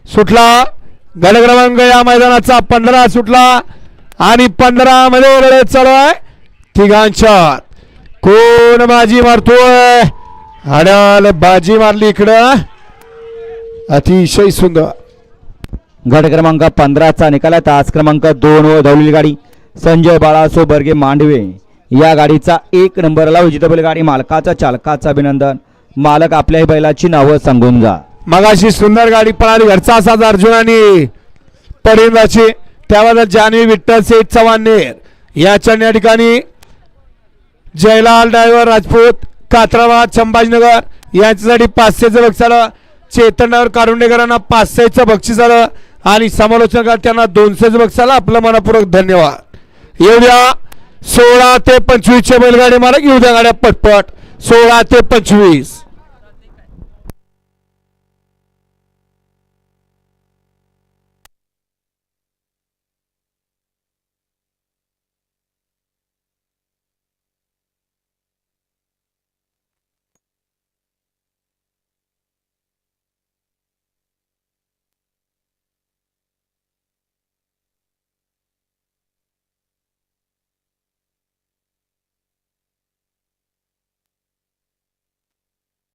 सुटला. गड क्रमांक या मैदानाचा 15 सुटला आणि 15 मध्ये लढत चालू आहे तिघांच्यात. कोण बाजी मारतोय? हड्याल बाजी मारली इकडं. अतिशय सुंदर. गट क्रमांक 15चा निकाल. तास क्रमांक 2 वर धावलेली गाडी संजय बाळासो बर्गे मांडवे या गाडीचा 1 नंबरला उजित बैलगाडी मालकाचा चालकाचं अभिनंदन. मालक आपल्याही बैलाची नावं सांगून जा. मगाशी सुंदर गाडी पळाली. घरचा साथ अर्जुन आणि परिंदाची. त्याबद्दल जान्हवी विठ्ठल सेठ चव्हाणनेर या ठिकाणी जयलाल ड्रायव्हर राजपूत कात्राबाद संभाजीनगर यांच्यासाठी 500चं बक्षीस आलं. चेतन ड्रायव्हर कारुंडेकरांना 500चं बक्षीस आलं आणि समालोचक त्यांना 200चं बक्षीस आलं. आपलं मनपूर्वक धन्यवाद. येऊ द्या 16 ते 25 बैलगाडी मालक. येऊ द्या गाड्या पटपट. 16 ते 25.